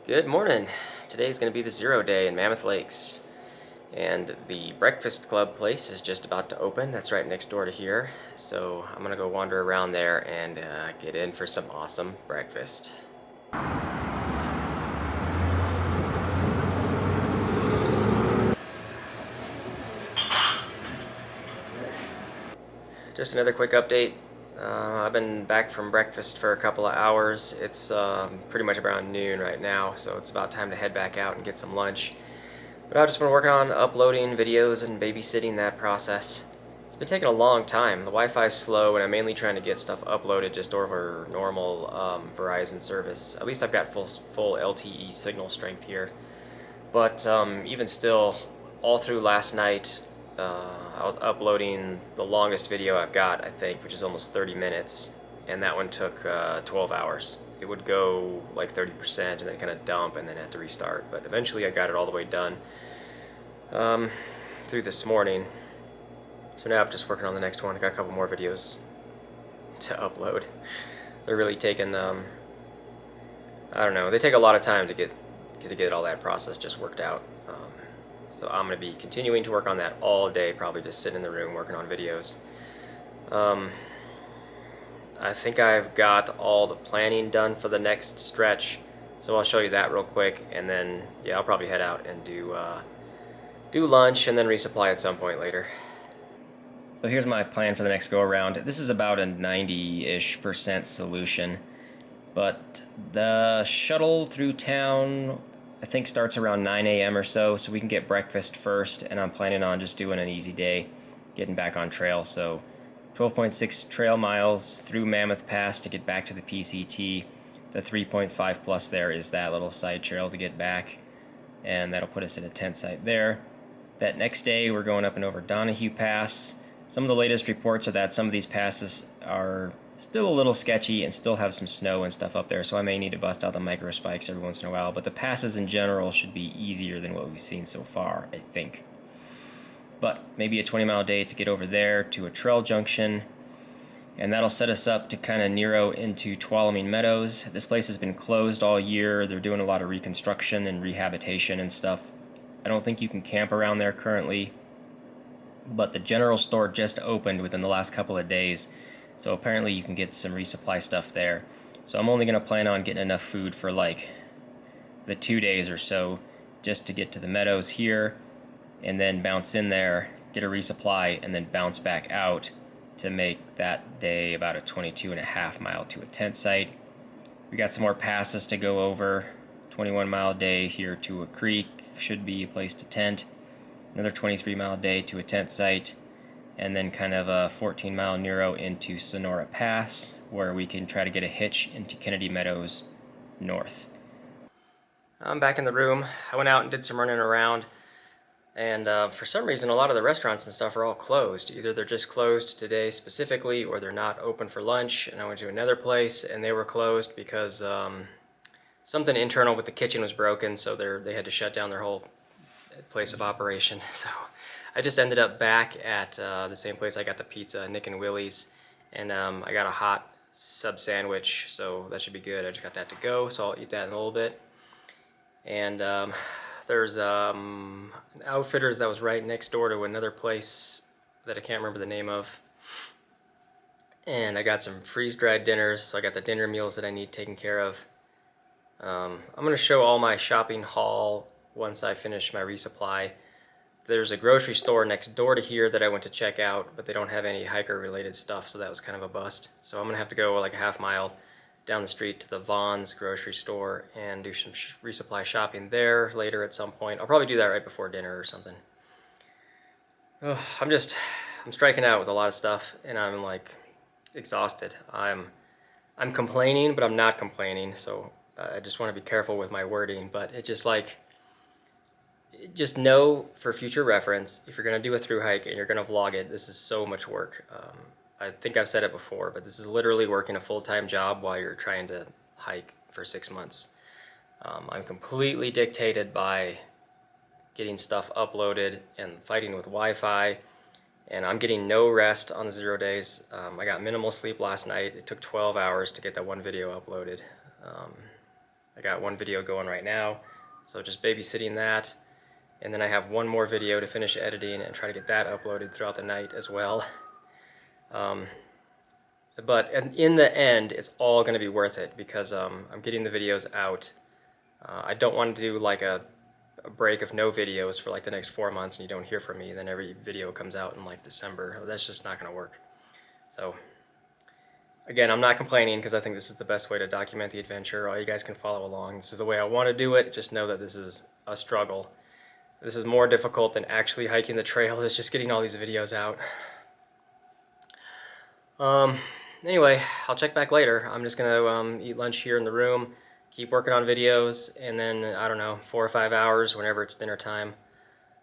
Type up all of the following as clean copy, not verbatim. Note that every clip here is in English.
Good morning. Today's going to be the 0 day in Mammoth Lakes. And the breakfast club place is just about to open. That's right next door to here. So I'm going to go wander around there and get in for some awesome breakfast. Just another quick update. I've been back from breakfast for a couple of hours. It's pretty much around noon right now, so it's about time to head back out and get some lunch. But I've just been working on uploading videos and babysitting that process. It's been taking a long time. The Wi-Fi is slow, and I'm mainly trying to get stuff uploaded just over normal Verizon service. At least I've got full LTE signal strength here. But even still, all through last night, I was uploading the longest video I've got, I think, which is almost 30 minutes, and that one took 12 hours. It would go like 30% and then kind of dump and then have to restart, but eventually I got it all the way done through this morning. So now I'm just working on the next one. I got a couple more videos to upload. They're really taking, I don't know, they take a lot of time to get all that process just worked out. So I'm going to be continuing to work on that all day, probably just sitting in the room working on videos. I think I've got all the planning done for the next stretch, so I'll show you that real quick, and then yeah, I'll probably head out and do lunch and then resupply at some point later. So here's my plan for the next go around. This is about a 90-ish% solution, but the shuttle through town I think starts around 9 a.m. or so we can get breakfast first, and I'm planning on just doing an easy day, getting back on trail. So 12.6 trail miles through Mammoth Pass to get back to the PCT. The 3.5 plus there is that little side trail to get back, and that'll put us at a Tentsite there. That next day we're going up and over Donahue Pass. Some of the latest reports are that some of these passes are still a little sketchy and still have some snow and stuff up there, so I may need to bust out the micro spikes every once in a while, but the passes in general should be easier than what we've seen so far, I think. But maybe a 20-mile day to get over there to a trail junction, and that'll set us up to kind of Nero into Tuolumne Meadows. This place has been closed all year. They're doing a lot of reconstruction and rehabilitation and stuff. I don't think you can camp around there currently, but the general store just opened within the last couple of days, so apparently you can get some resupply stuff there. So I'm only going to plan on getting enough food for like the 2 days or so just to get to the meadows here, and then bounce in there, get a resupply, and then bounce back out to make that day about a 22.5 mile to a tent site. We got some more passes to go over. 21-mile day here to a creek, should be a place to tent. Another 23-mile day to a tent site, and then kind of a 14-mile Nero into Sonora Pass, where we can try to get a hitch into Kennedy Meadows north. I'm back in the room. I went out and did some running around, and for some reason a lot of the restaurants and stuff are all closed. Either they're just closed today specifically, or they're not open for lunch. And I went to another place and they were closed because something internal with the kitchen was broken, so they had to shut down their whole place of operation. So I just ended up back at the same place I got the pizza, Nick and Willie's, and I got a hot sub sandwich, so that should be good. I just got that to go, so I'll eat that in a little bit. And there's an Outfitters that was right next door to another place that I can't remember the name of, and I got some freeze-dried dinners, so I got the dinner meals that I need taken care of. I'm going to show all my shopping haul once I finish my resupply. There's a grocery store next door to here that I went to check out, but they don't have any hiker-related stuff, so that was kind of a bust. So I'm going to have to go like a half mile down the street to the Vaughn's grocery store and do some resupply shopping there later at some point. I'll probably do that right before dinner or something. Oh, I'm striking out with a lot of stuff, and I'm like exhausted. I'm complaining, but I'm not complaining, so I just want to be careful with my wording, but it just know for future reference, if you're going to do a through hike and you're going to vlog it, this is so much work. I think I've said it before, but this is literally working a full-time job while you're trying to hike for 6 months. I'm completely dictated by getting stuff uploaded and fighting with Wi-Fi, and I'm getting no rest on the 0 days. I got minimal sleep last night. It took 12 hours to get that one video uploaded. I got one video going right now, so just babysitting that. And then I have one more video to finish editing and try to get that uploaded throughout the night as well. But in the end, it's all going to be worth it because I'm getting the videos out. I don't want to do like a break of no videos for like the next 4 months and you don't hear from me, and then every video comes out in like December. That's just not going to work. So again, I'm not complaining because I think this is the best way to document the adventure. All you guys can follow along. This is the way I want to do it. Just know that this is a struggle. This is more difficult than actually hiking the trail. It's just getting all these videos out. Anyway, I'll check back later. I'm just gonna eat lunch here in the room, keep working on videos, and then, I don't know, 4 or 5 hours, whenever it's dinner time,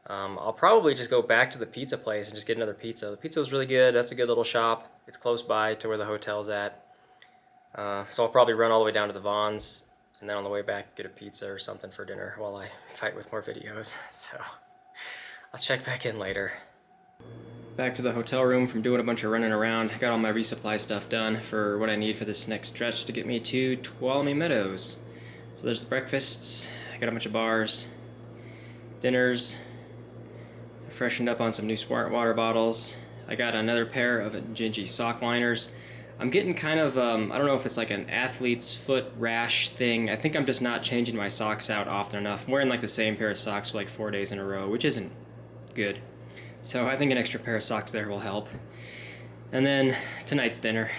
I'll probably just go back to the pizza place and just get another pizza. The pizza was really good. That's a good little shop. It's close by to where the hotel's at. So I'll probably run all the way down to the Vons, and then on the way back get a pizza or something for dinner while I fight with more videos. So I'll check back in later. Back to the hotel room from doing a bunch of running around. I got all my resupply stuff done for what I need for this next stretch to get me to Tuolumne Meadows. So there's the breakfasts, I got a bunch of bars, dinners, I freshened up on some new smart water bottles. I got another pair of Gingy sock liners. I'm getting kind of, I don't know if it's like an athlete's foot rash thing. I think I'm just not changing my socks out often enough. I'm wearing like the same pair of socks for like 4 days in a row, which isn't good. So I think an extra pair of socks there will help. And then tonight's dinner.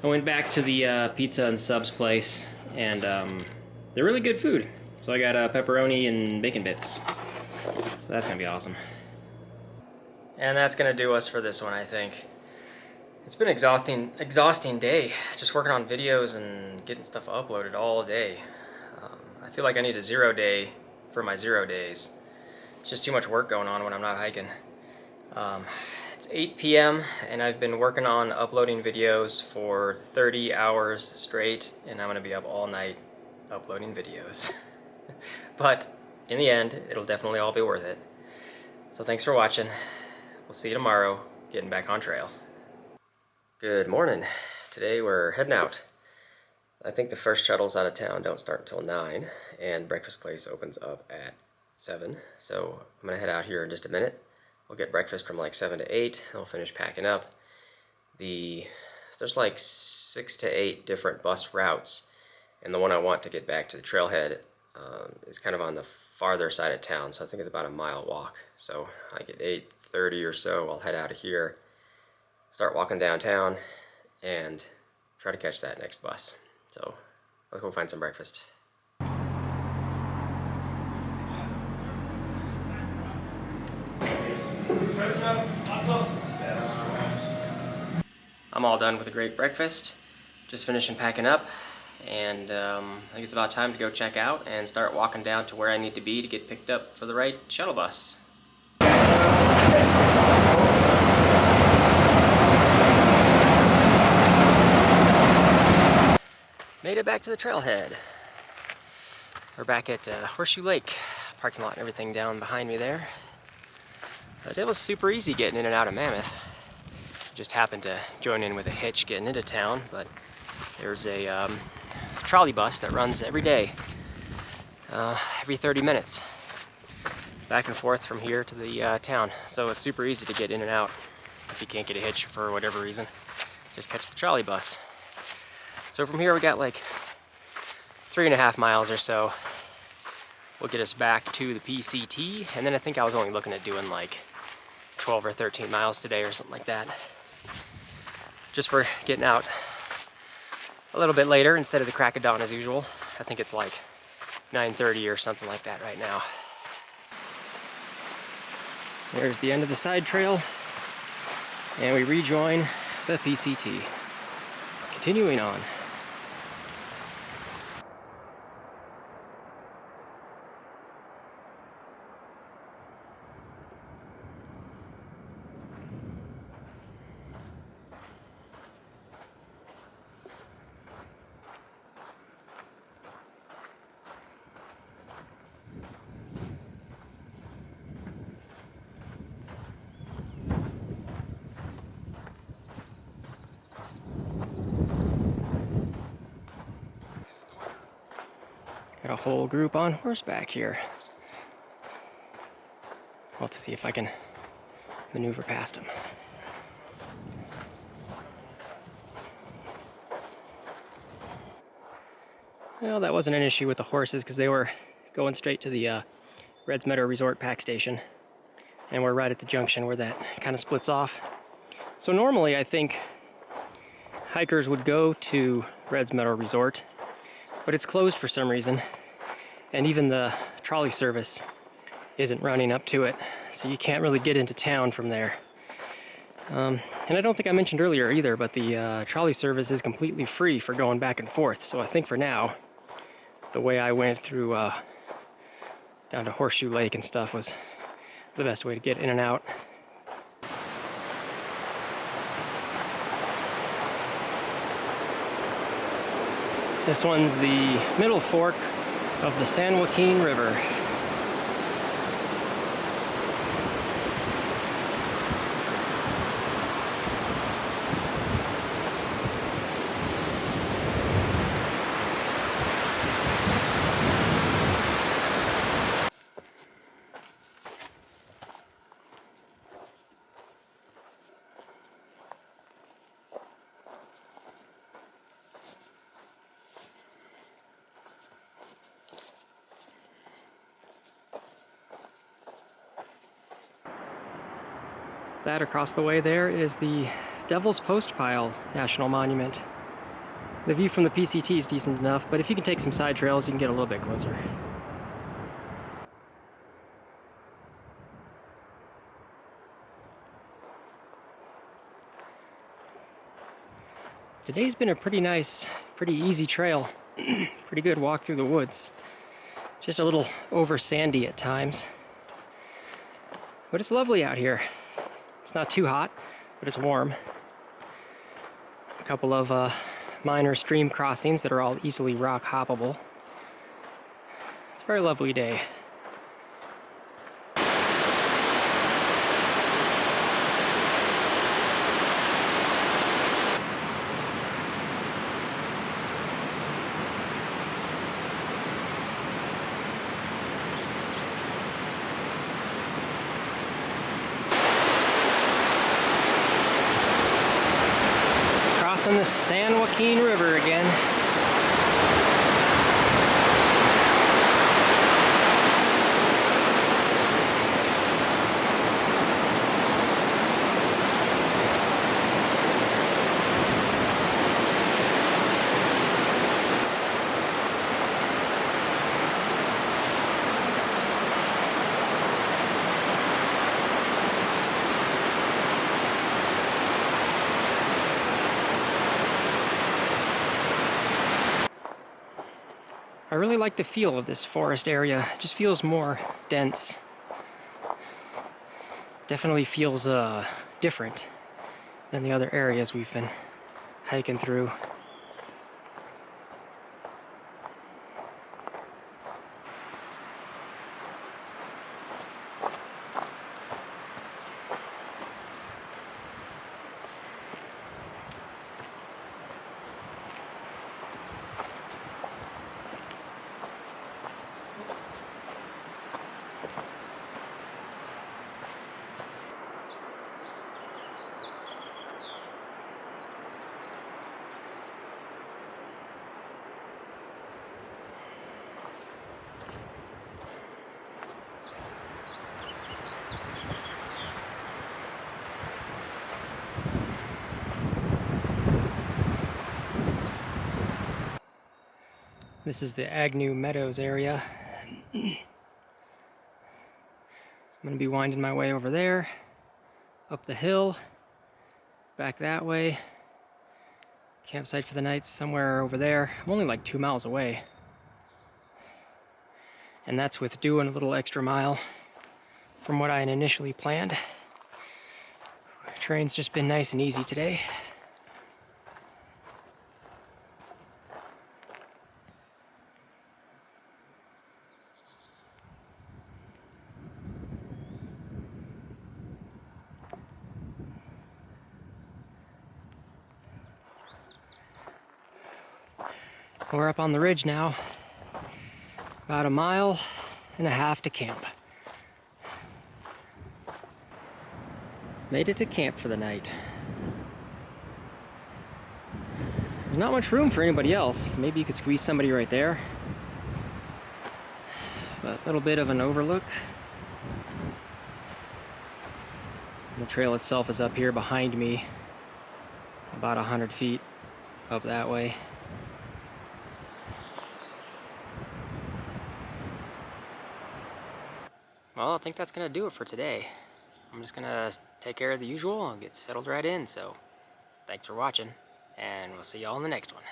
I went back to the pizza and subs place, and they're really good food. So I got pepperoni and bacon bits. So that's gonna be awesome. And that's gonna do us for this one, I think. It's been an exhausting day, just working on videos and getting stuff uploaded all day. I feel like I need a 0 day for my 0 days. It's just too much work going on when I'm not hiking. It's 8 p.m. and I've been working on uploading videos for 30 hours straight, and I'm going to be up all night uploading videos. But in the end, it'll definitely all be worth it. So thanks for watching. We'll see you tomorrow, getting back on trail. Good morning. Today we're heading out. I think the first shuttles out of town don't start until 9, and breakfast place opens up at 7. So I'm going to head out here in just a minute. We'll get breakfast from like 7 to 8, and we'll finish packing up. There's like 6 to 8 different bus routes, and the one I want to get back to the trailhead is kind of on the farther side of town, so I think it's about a mile walk. So like at 8:30 or so, I'll head out of here, start walking downtown, and try to catch that next bus. So let's go find some breakfast. I'm all done with a great breakfast, just finishing packing up, and I think it's about time to go check out and start walking down to where I need to be to get picked up for the right shuttle bus. Made it back to the trailhead. We're back at Horseshoe Lake, parking lot and everything down behind me there. But it was super easy getting in and out of Mammoth. Just happened to join in with a hitch getting into town, but there's a trolley bus that runs every day, every 30 minutes, back and forth from here to the town. So it's super easy to get in and out if you can't get a hitch for whatever reason. Just catch the trolley bus. So from here we got like 3.5 miles or so. Will get us back to the PCT, and then I think I was only looking at doing like 12 or 13 miles today or something like that. Just for getting out a little bit later instead of the crack of dawn as usual. I think it's like 9:30 or something like that right now. There's the end of the side trail, and we rejoin the PCT. Continuing on. a whole group on horseback here. I'll have to see if I can maneuver past them. Well, that wasn't an issue with the horses because they were going straight to the Reds Meadow Resort pack station. And we're right at the junction where that kind of splits off. So normally I think hikers would go to Reds Meadow Resort, but it's closed for some reason. And even the trolley service isn't running up to it. So you can't really get into town from there. And I don't think I mentioned earlier either, but the trolley service is completely free for going back and forth. So I think for now, the way I went through down to Horseshoe Lake and stuff was the best way to get in and out. This one's the middle fork of the San Joaquin River. That across the way there is the Devil's Postpile National Monument. The view from the PCT is decent enough, but if you can take some side trails, you can get a little bit closer. Today's been a pretty nice, pretty easy trail. Pretty good walk through the woods. Just a little over sandy at times. But it's lovely out here. It's not too hot, but it's warm. A couple of minor stream crossings that are all easily rock hoppable. It's a very lovely day. Crossing the San Joaquin River again. I really like the feel of this forest area. It just feels more dense. Definitely feels different than the other areas we've been hiking through. This is the Agnew Meadows area. I'm going to be winding my way over there, up the hill, back that way. Campsite for the night somewhere over there. I'm only like 2 miles away. And that's with doing a little extra mile from what I had initially planned. Train's just been nice and easy today. We're up on the ridge now. About 1.5 miles to camp. Made it to camp for the night. There's not much room for anybody else. Maybe you could squeeze somebody right there. But a little bit of an overlook. The trail itself is up here behind me, about 100 feet up that way. Well, I think that's gonna do it for today. I'm just gonna take care of the usual and get settled right in, so thanks for watching, and we'll see y'all in the next one.